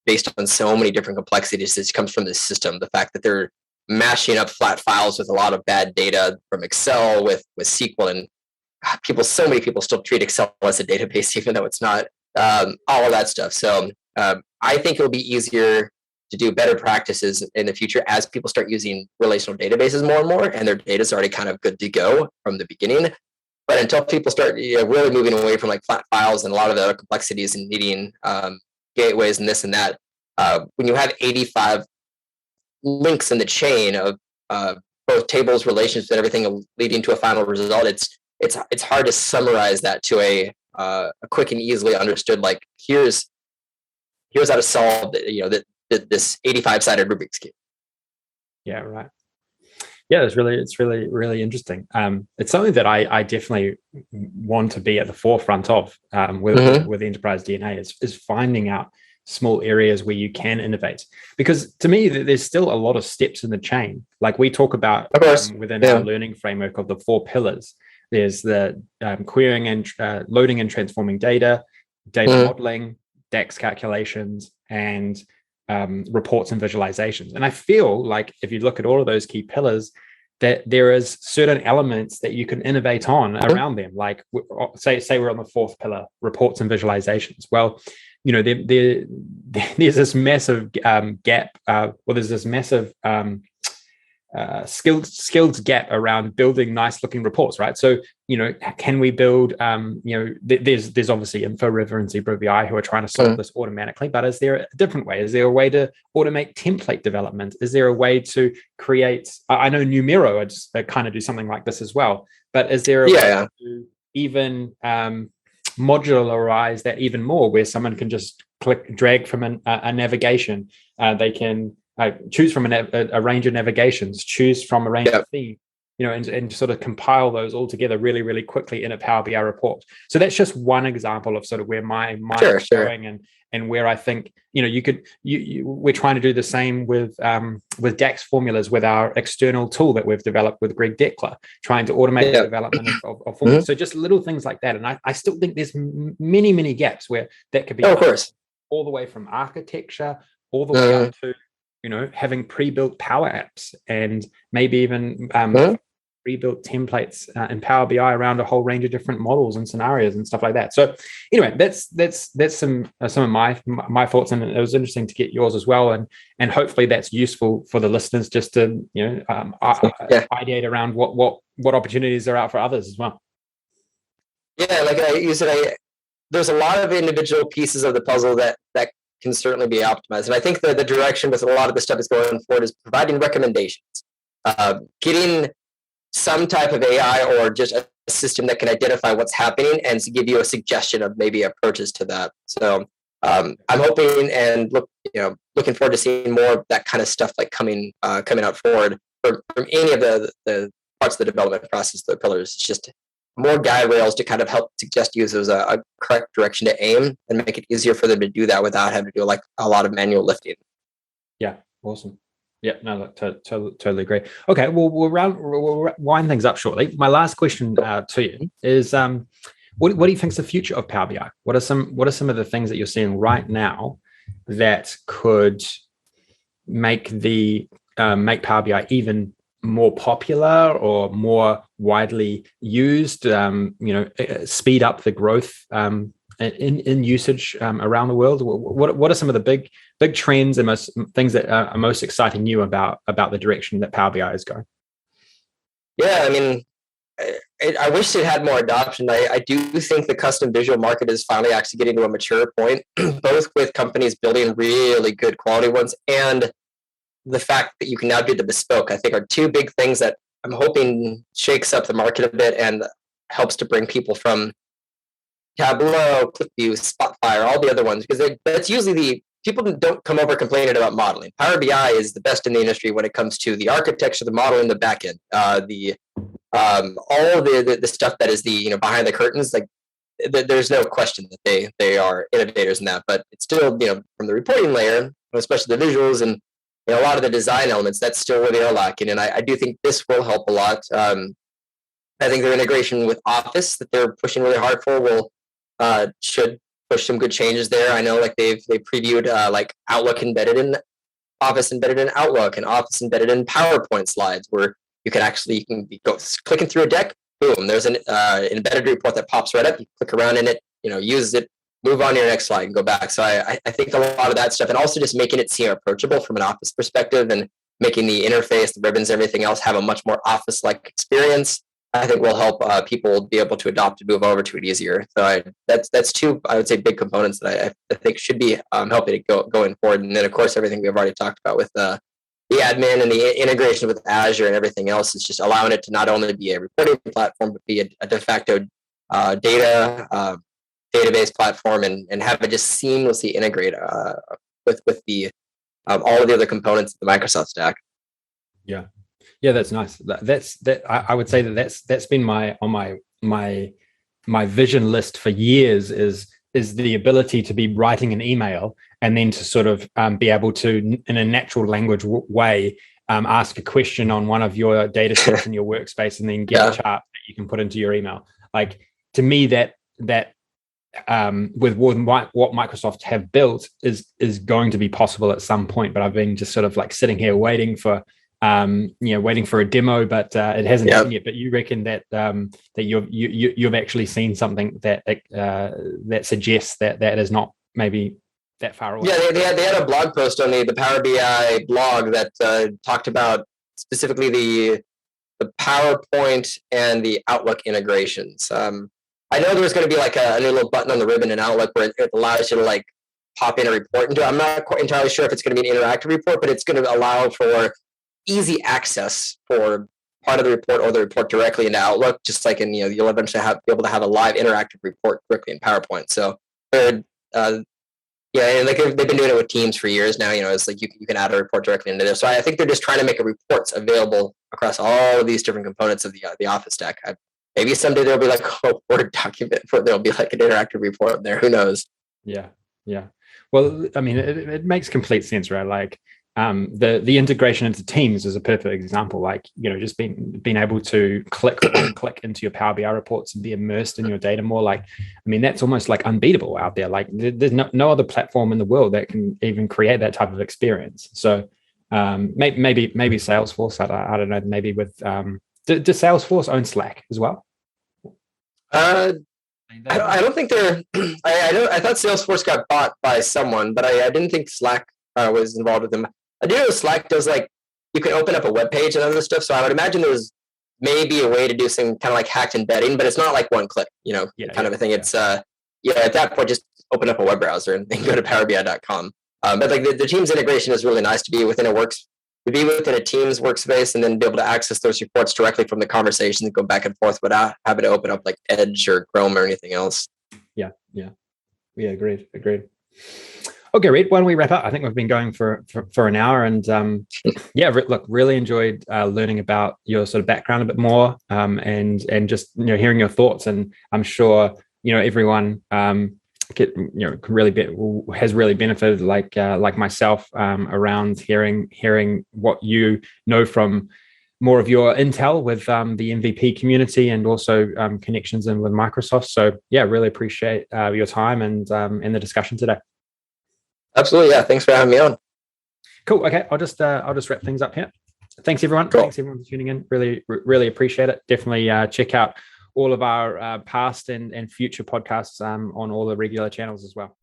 based on so many different complexities that comes from this system. The fact that they're mashing up flat files with a lot of bad data from Excel with SQL, and so many people still treat Excel as a database even though it's not. All of that stuff. So I think it'll be easier to do better practices in the future as people start using relational databases more and more, and their data is already kind of good to go from the beginning. But until people start really moving away from like flat files and a lot of the other complexities and needing gateways and this and that, when you have 85 links in the chain of both tables, relationships, and everything leading to a final result, it's hard to summarize that to a quick and easily understood, like here's how to solve this 85-sided Rubik's Cube. Yeah, right. Yeah, it's really interesting. It's something that I definitely want to be at the forefront of with enterprise DNA is finding out small areas where you can innovate. Because to me, there's still a lot of steps in the chain. Like we talk about within our learning framework of the 4 pillars. There's the querying and loading and transforming data modeling, DAX calculations, and reports and visualizations. And I feel like if you look at all of those key pillars, that there is certain elements that you can innovate on around them. Like say we're on the 4th pillar, reports and visualizations. Well, there's this massive gap. There's this massive skills gap around building nice looking reports, right? So can we build there's obviously InfoRiver and ZebraVI who are trying to solve this automatically, but is there a different way? Is there a way to automate template development? Is there a way to create, I know Numero kind of do something like this as well, but is there a way to even modularize that even more, where someone can just drag from a navigation, they can choose from a range of navigations, choose from a range of themes, and sort of compile those all together really, really quickly in a Power BI report. So that's just one example of sort of where my mind is going, and where I think we're trying to do the same with DAX formulas with our external tool that we've developed with Greg Deckler, trying to automate the development of formulas. So just little things like that, and I still think there's many gaps where that could be all the way from architecture all the way up to having pre-built Power Apps, and maybe even pre-built templates in Power BI around a whole range of different models and scenarios and stuff like that. So anyway, that's some of my thoughts, and it was interesting to get yours as well, and hopefully that's useful for the listeners just to ideate around what opportunities are out for others as well. Yeah, like you said, there's a lot of individual pieces of the puzzle that can certainly be optimized. And I think the direction with a lot of the stuff is going forward is providing recommendations, getting some type of AI or just a system that can identify what's happening and to give you a suggestion of maybe approaches to that. So I'm hoping and looking forward to seeing more of that kind of stuff like coming out forward from any of the parts of the development process, the pillars. It's just more guide rails to kind of help suggest users a correct direction to aim and make it easier for them to do that without having to do like a lot of manual lifting. Yeah, awesome. Yeah, no, totally agree. Okay, well, we'll wind things up shortly. My last question to you is, what do you think is the future of Power BI? What are some of the things that you're seeing right now that could make Power BI even more popular or more widely used, speed up the growth in usage around the world? What are some of the big trends and most things that are most exciting you about the direction that Power BI is going? Yeah, I mean, I wish it had more adoption. I do think the custom visual market is finally actually getting to a mature point, both with companies building really good quality ones and the fact that you can now do the bespoke, I think, are two big things that I'm hoping shakes up the market a bit and helps to bring people from Tableau, ClickView, Spotfire, all the other ones, because that's usually people don't come over complaining about modeling. Power BI is the best in the industry when it comes to the architecture, the modeling, the backend, all the stuff that is the behind the curtains. Like there's no question that they are innovators in that, but it's still from the reporting layer, especially the visuals and a lot of the design elements, that's still where they are lacking. And I do think this will help a lot. I think their integration with Office that they're pushing really hard for should push some good changes there. I know like they previewed like Outlook embedded in Office, embedded in Outlook, and Office embedded in PowerPoint slides, where you can go clicking through a deck, boom, there's an embedded report that pops right up. You click around in it, use it, move on to your next slide and go back. So I think a lot of that stuff, and also just making it seem approachable from an Office perspective, and making the interface, the ribbons, everything else have a much more Office-like experience. I think will help people be able to adopt and move over to it easier. So that's two, I would say, big components that I think should be helping to going forward. And then, of course, everything we've already talked about with the admin and the integration with Azure and everything else is just allowing it to not only be a reporting platform, but be a de facto database platform, and have it just seamlessly integrate with the all of the other components of the Microsoft stack. Yeah. Yeah, that's nice. I would say that's been my vision list for years, is the ability to be writing an email and then to sort of be able to, in a natural language way, ask a question on one of your data sets in your workspace and then get a chart that you can put into your email. Like, to me, that with what Microsoft have built is going to be possible at some point. But I've been just sort of like sitting here waiting for a demo, but it hasn't happened yet. But you reckon that that you've actually seen something that suggests that is not maybe that far away? Yeah, they had a blog post on the Power BI blog that talked about specifically the PowerPoint and the Outlook integrations. I know there was going to be like a new little button on the ribbon in Outlook where it allows you to like pop in a report into it. I'm not quite entirely sure if it's going to be an interactive report, but it's going to allow for easy access for part of the report or the report directly into Outlook, just like you'll eventually be able to have a live interactive report directly in PowerPoint. So and like they've been doing it with Teams for years now. It's like you can add a report directly into there. So I think they're just trying to make reports available across all of these different components of the Office stack. Maybe someday there'll be like a Word document where there'll be like an interactive report there. Who knows? Yeah. Well, I mean, it makes complete sense, right? Like, the integration into Teams is a perfect example. Like, just being able to click into your Power BI reports and be immersed in your data more. Like, I mean, that's almost like unbeatable out there. Like, there's no other platform in the world that can even create that type of experience. So maybe Salesforce. I don't know. Maybe with does Salesforce own Slack as well? I don't think they're. I thought Salesforce got bought by someone, but I didn't think Slack was involved with them. I do know Slack does, like, you can open up a web page and other stuff. So I would imagine there's maybe a way to do some kind of like hacked embedding, but it's not like one click, kind of a thing. It's at that point, just open up a web browser and go to powerbi.com. But like the Teams integration is really nice to be within a Teams workspace and then be able to access those reports directly from the conversation and go back and forth without having to open up like Edge or Chrome or anything else. Yeah. Agreed. Okay, Reid, why don't we wrap up? I think we've been going for an hour, and look, really enjoyed learning about your sort of background a bit more, and just hearing your thoughts. And I'm sure everyone has really benefited, like myself, around hearing what you know from more of your intel with the MVP community and also connections in with Microsoft. So yeah, really appreciate your time and the discussion today. Absolutely, yeah. Thanks for having me on. Cool. Okay, I'll just wrap things up here. Thanks everyone. Cool. Thanks everyone for tuning in. Really appreciate it. Definitely check out all of our past and future podcasts on all the regular channels as well.